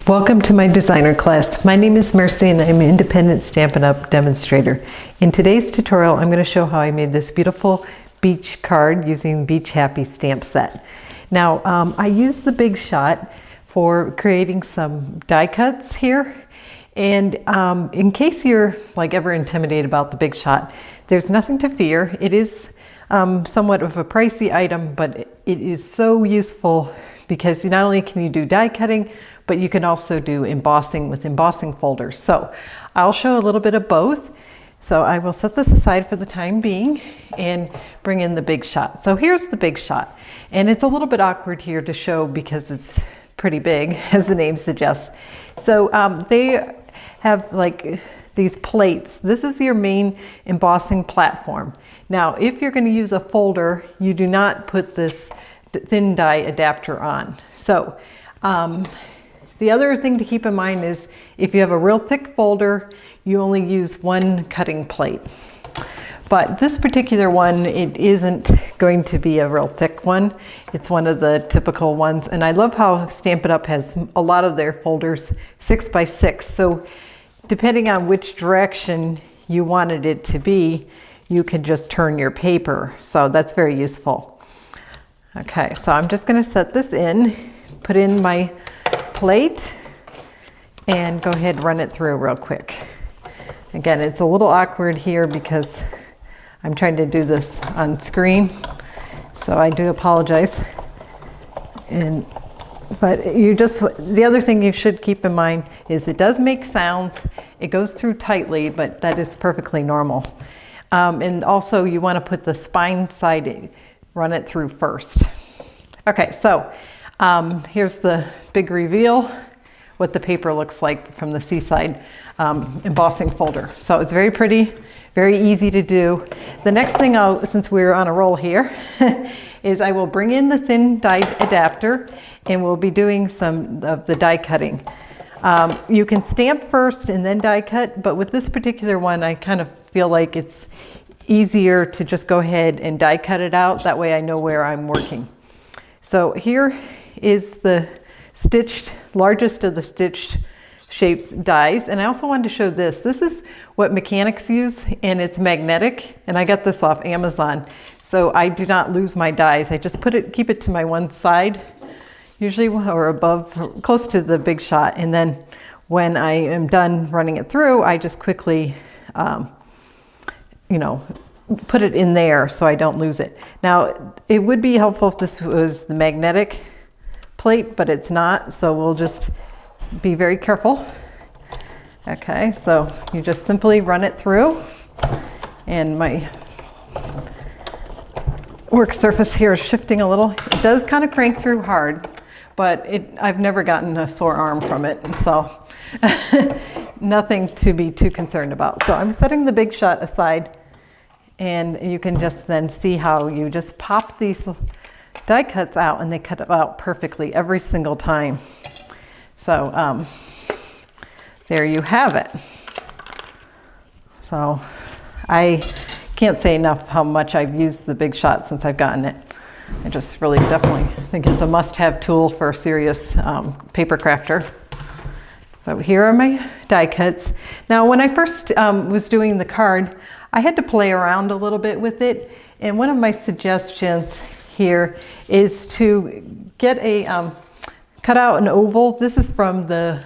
Welcome to my designer class. My name is Mercy and I'm an independent Stampin' Up! Demonstrator. In today's tutorial, I'm going to show how I made this beautiful beach card using Beach Happy stamp set. Now, I used the Big Shot for creating some die cuts here. And in case you're ever intimidated about the Big Shot, there's nothing to fear. It is somewhat of a pricey item, but it is so useful because not only can you do die cutting, but you can also do embossing with embossing folders. So I'll show a little bit of both. So I will set this aside for the time being and bring in the Big Shot. So here's the Big Shot. And it's a little bit awkward here to show because it's pretty big, as the name suggests. So they have these plates. This is your main embossing platform. Now, if you're going to use a folder, you do not put this thin die adapter on. So the other thing to keep in mind is if you have a real thick folder, you only use one cutting plate. But this particular one, it isn't going to be a real thick one. It's one of the typical ones. And I love how Stampin' Up! Has a lot of their folders 6 by 6. So depending on which direction you wanted it to be, you can just turn your paper. So that's very useful. Okay, so I'm just going to set this in, put in my plate, and go ahead and run it through real quick. Again, it's a little awkward here because I'm trying to do this on screen, so I do apologize. But the other thing you should keep in mind is it does make sounds. It goes through tightly, but that is perfectly normal. And also you want to put the spine side, run it through first. Okay, so here's the big reveal, what the paper looks like from the Seaside embossing folder. So it's very pretty, very easy to do. The next thing, since we're on a roll here, is I will bring in the thin die adapter and we'll be doing some of the die cutting. You can stamp first and then die cut, but with this particular one, I kind of feel like it's easier to just go ahead and die cut it out. That way I know where I'm working. So here is the largest of the stitched shapes dies. And I also wanted to show this. This is what mechanics use, and it's magnetic. And I got this off Amazon. So I do not lose my dies. I just keep it to my one side, usually, or above, close to the Big Shot. And then when I am done running it through, I just quickly, put it in there so I don't lose it. Now, it would be helpful if this was the magnetic plate, but it's not, so we'll just be very careful. Okay, so you just simply run it through, and my work surface here is shifting a little. It does kind of crank through hard, but I've never gotten a sore arm from it, so nothing to be too concerned about. So I'm setting the Big Shot aside, and you can just then see how you just pop these die cuts out and they cut out perfectly every single time. So there you have it. So I can't say enough how much I've used the Big Shot since I've gotten it. I just really definitely think it's a must-have tool for a serious paper crafter. So here are my die cuts. Now when I first was doing the card, I had to play around a little bit with it, and one of my suggestions here is to get cut out an oval. This is from the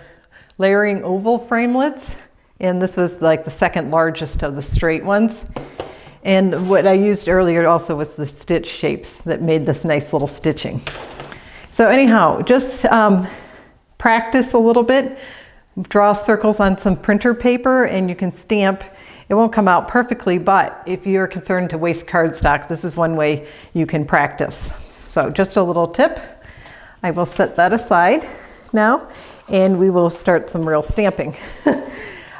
Layering Oval Framelits, and this was the second largest of the straight ones. And what I used earlier also was the stitch shapes that made this nice little stitching. So anyhow, just practice a little bit, draw circles on some printer paper, and you can stamp. It won't come out perfectly, but if you're concerned to waste cardstock, this is one way you can practice. So just a little tip. I will set that aside now, and we will start some real stamping.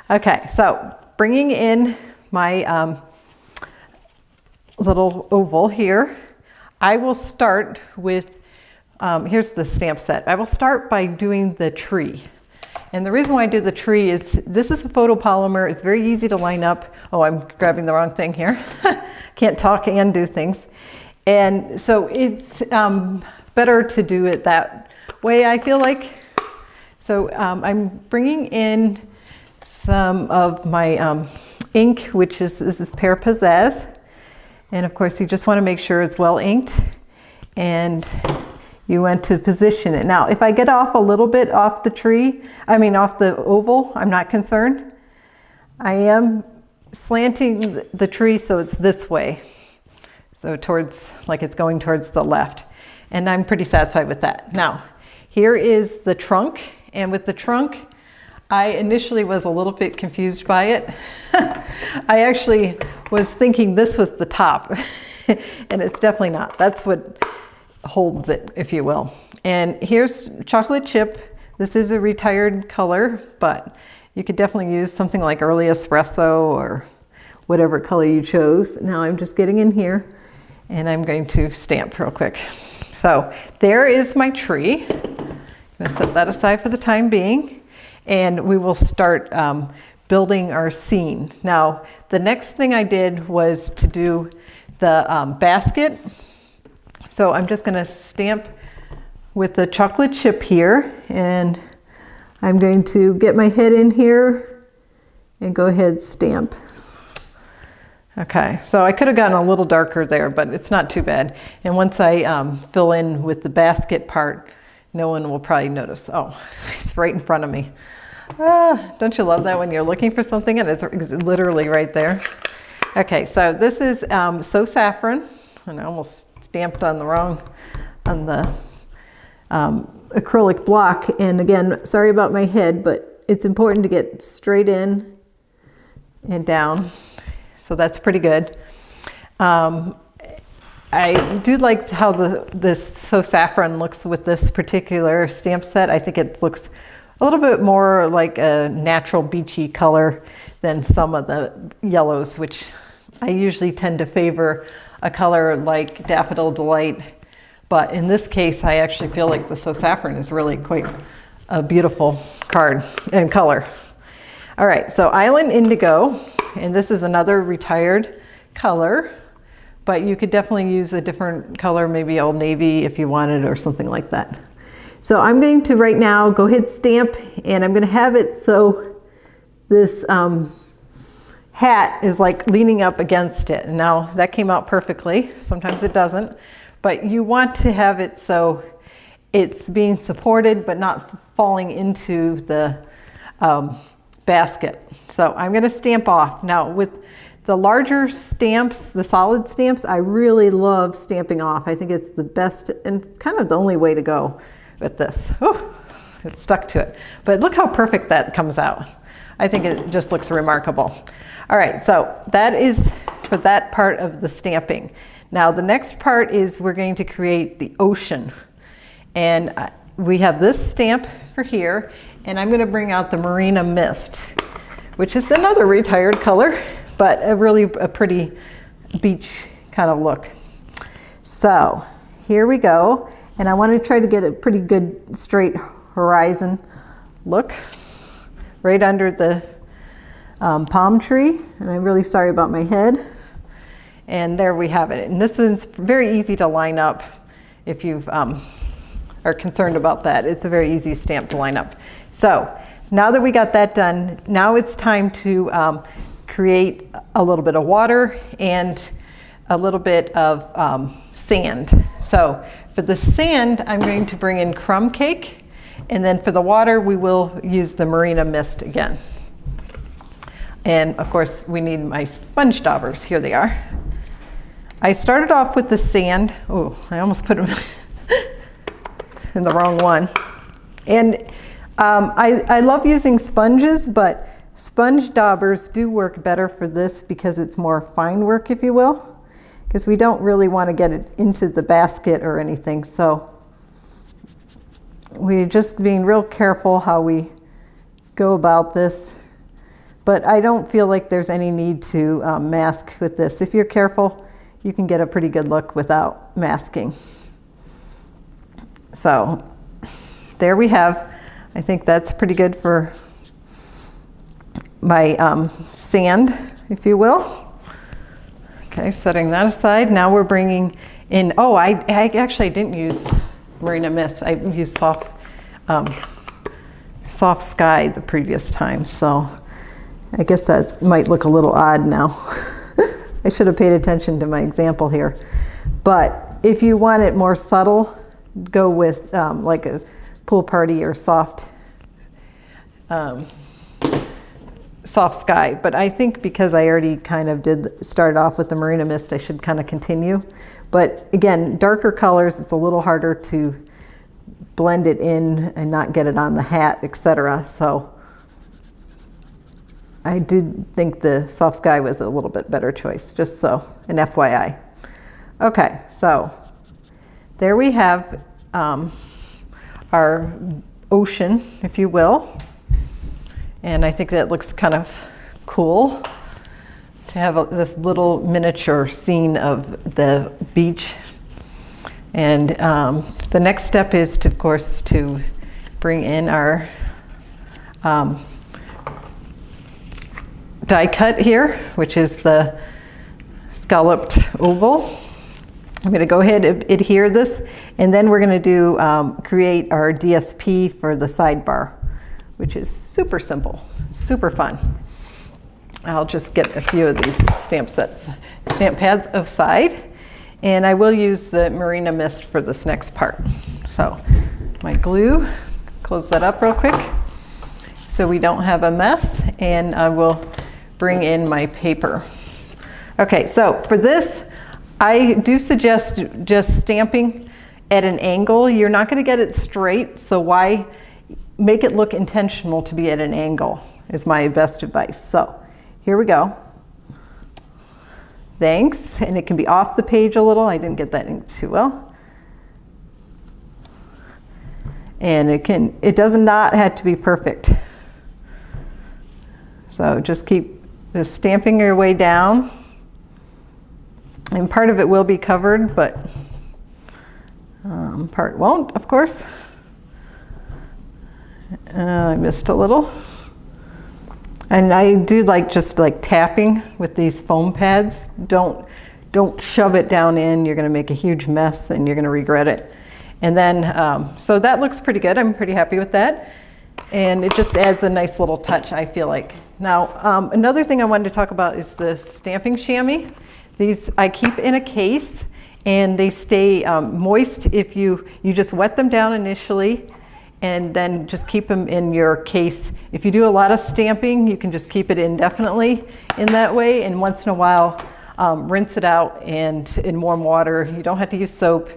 Okay, so bringing in my little oval here, I will start with, here's the stamp set. I will start by doing the tree. And the reason why I do the tree is this is a photopolymer. It's very easy to line up. Oh, I'm grabbing the wrong thing here. Can't talk and do things. And so it's better to do it that way, I feel like. So I'm bringing in some of my ink, this is Pear Pizzazz. And of course you just want to make sure it's well inked, and you want to position it. Now, if I get off a little bit off the tree, off the oval, I'm not concerned. I am slanting the tree so it's this way. So like it's going towards the left. And I'm pretty satisfied with that. Now, here is the trunk. And with the trunk, I initially was a little bit confused by it. I actually was thinking this was the top, and it's definitely not. That's what holds it, if you will. And here's chocolate chip. This is a retired color, but you could definitely use something like early espresso or whatever color you chose. Now I'm just getting in here, and I'm going to stamp real quick. So there is my tree. I'm going to set that aside for the time being, and we will start building our scene. Now, the next thing I did was to do the basket. So I'm just going to stamp with the chocolate chip here, and I'm going to get my head in here and go ahead stamp. Okay, so I could have gotten a little darker there, but it's not too bad. And once I fill in with the basket part, no one will probably notice. Oh, it's right in front of me. Don't you love that when you're looking for something and it's literally right there? Okay, so this is Saffron, and I almost stamped on the acrylic block. And again, sorry about my head, but it's important to get straight in and down. So that's pretty good. I do like how this Saffron looks with this particular stamp set. I think it looks a little bit more like a natural beachy color than some of the yellows, which I usually tend to favor a color like Daffodil Delight. But in this case, I actually feel like the Saffron is really quite a beautiful card and color. All right, so Highland Indigo, and this is another retired color, but you could definitely use a different color, maybe Old Navy if you wanted, or something like that. So I'm going to right now go hit stamp, and I'm going to have it so this hat is like leaning up against it. And now that came out perfectly. Sometimes it doesn't, but you want to have it so it's being supported but not falling into the basket. So I'm going to stamp off. Now with the larger stamps, the solid stamps, I really love stamping off. I think it's the best and kind of the only way to go with this. Oh, it stuck to it. But look how perfect that comes out. I think it just looks remarkable. All right, so that is for that part of the stamping. Now the next part is we're going to create the ocean. And we have this stamp for here, and I'm going to bring out the Marina Mist, which is another retired color, but a pretty beach kind of look. So here we go, and I want to try to get a pretty good straight horizon look right under the palm tree, and I'm really sorry about my head. And there we have it. And this is very easy to line up if you are concerned about that. It's a very easy stamp to line up. So now that we got that done, now it's time to create a little bit of water and a little bit of sand. So for the sand, I'm going to bring in Crumb Cake, and then for the water, we will use the Marina Mist again. And of course, we need my sponge daubers. Here they are. I started off with the sand. Oh, I almost put them in the wrong one. And I love using sponges, but sponge daubers do work better for this because it's more fine work, if you will, because we don't really want to get it into the basket or anything. So we're just being real careful how we go about this. But I don't feel like there's any need to mask with this. If you're careful, you can get a pretty good look without masking. So there we have. I think that's pretty good for my sand, if you will. Okay, setting that aside. Now we're bringing in, oh, I actually didn't use Marina Mist. I used soft soft sky the previous time, so I guess that might look a little odd now. I should have paid attention to my example here. But if you want it more subtle, go with like a pool party or soft sky. But I think because I already kind of did start off with the Marina Mist, I should kind of continue. But again, darker colors, it's a little harder to blend it in and not get it on the hat, etc. So I did think the soft sky was a little bit better choice, just so an FYI. Okay, so there we have our ocean, if you will. And I think that looks kind of cool to have this little miniature scene of the beach. And the next step is, of course, to bring in our die cut here, which is the scalloped oval. I'm going to go ahead and adhere this, and then we're going to do create our DSP for the sidebar, which is super simple, super fun. I'll just get a few of these stamp pads aside, and I will use the Marina Mist for this next part. So my glue, close that up real quick so we don't have a mess, and I will bring in my paper. Okay, so for this, I do suggest just stamping at an angle. You're not going to get it straight, so why make it look intentional to be at an angle is my best advice. So here we go. Thanks, and it can be off the page a little. I didn't get that in too well. And it does not have to be perfect. So just keep stamping your way down. And part of it will be covered, but part won't, of course. I missed a little. And I do like just like tapping with these foam pads. Don't shove it down in. You're going to make a huge mess and you're going to regret it. And then, so that looks pretty good. I'm pretty happy with that. And it just adds a nice little touch, I feel like. Now, another thing I wanted to talk about is the stamping chamois. These I keep in a case, and they stay moist if you just wet them down initially, and then just keep them in your case. If you do a lot of stamping, you can just keep it indefinitely in that way, and once in a while rinse it out and in warm water. You don't have to use soap,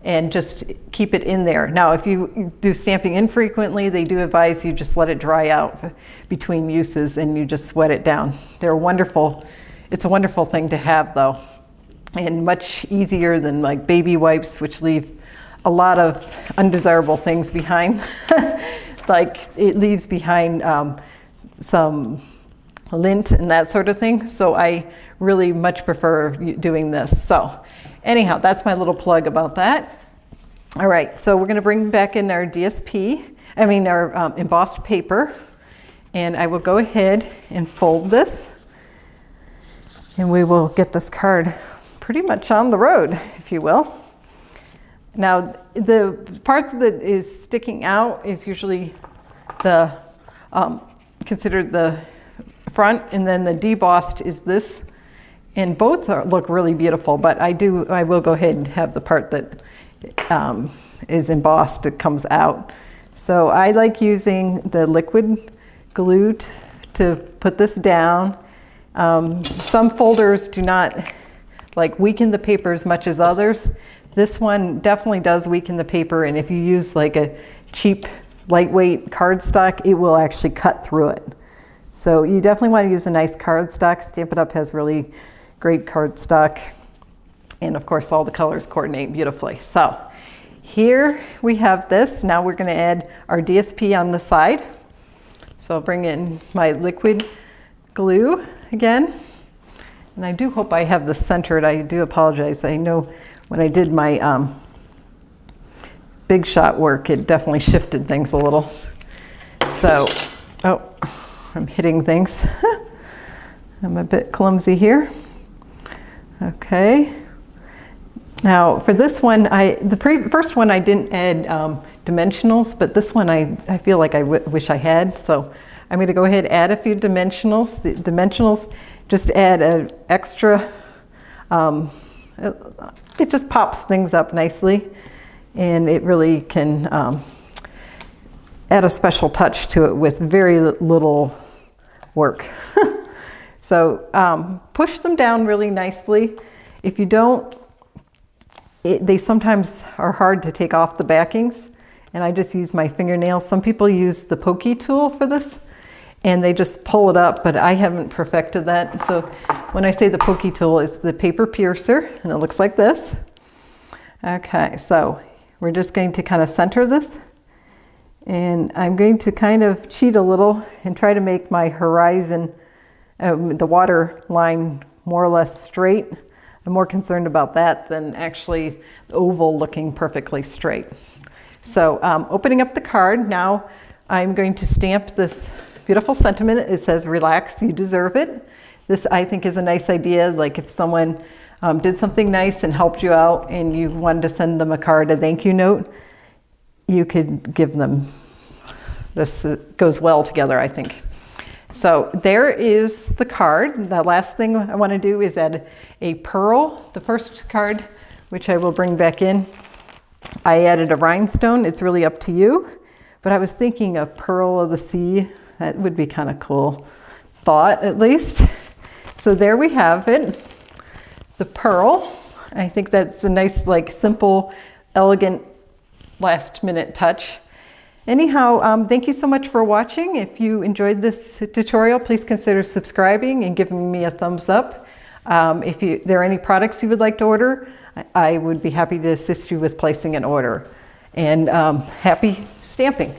and just keep it in there. Now, if you do stamping infrequently, they do advise you just let it dry out between uses and you just wet it down. They're wonderful. It's a wonderful thing to have, though, and much easier than like baby wipes, which leave a lot of undesirable things behind. Like it leaves behind some lint and that sort of thing. So I really much prefer doing this. So anyhow, that's my little plug about that. All right, so we're going to bring back in our our embossed paper, and I will go ahead and fold this. And we will get this card pretty much on the road, if you will. Now, the parts that is sticking out is usually the considered the front, and then the debossed is this. And both look really beautiful, but I will go ahead and have the part that is embossed that comes out. So I like using the liquid glue to put this down. Some folders do not weaken the paper as much as others. This one definitely does weaken the paper, and if you use like a cheap lightweight cardstock, it will actually cut through it. So you definitely want to use a nice cardstock. Stampin' Up! Has really great cardstock, and of course all the colors coordinate beautifully. So here we have this. Now we're going to add our DSP on the side. So I'll bring in my liquid glue again, and I do hope I have this centered. I do apologize. I know when I did my big shot work, it definitely shifted things a little. So, oh, I'm hitting things. I'm a bit clumsy here. Okay. Now for this one, the first one I didn't add dimensionals, but this one I feel like I wish I had. So I'm going to go ahead and add a few dimensionals. The dimensionals just add an extra, it just pops things up nicely, and it really can add a special touch to it with very little work. So push them down really nicely. If you don't, they sometimes are hard to take off the backings, and I just use my fingernails. Some people use the pokey tool for this, and they just pull it up, but I haven't perfected that. So when I say the pokey tool, it's the paper piercer, and it looks like this. Okay, so we're just going to kind of center this, and I'm going to kind of cheat a little and try to make my horizon, the water line, more or less straight. I'm more concerned about that than actually the oval looking perfectly straight. So opening up the card, now I'm going to stamp this beautiful sentiment. It says, "Relax, you deserve it." This, I think, is a nice idea. Like if someone did something nice and helped you out and you wanted to send them a card, a thank you note, you could give them this. Goes well together, I think. So there is the card. The last thing I want to do is add a pearl. The first card, which I will bring back in, I added a rhinestone. It's really up to you, but I was thinking a pearl of the sea. That would be kind of cool thought, at least. So there we have it, the pearl. I think that's a nice, like, simple, elegant, last-minute touch. Anyhow, thank you so much for watching. If you enjoyed this tutorial, please consider subscribing and giving me a thumbs up. If there are any products you would like to order, I would be happy to assist you with placing an order. And happy stamping.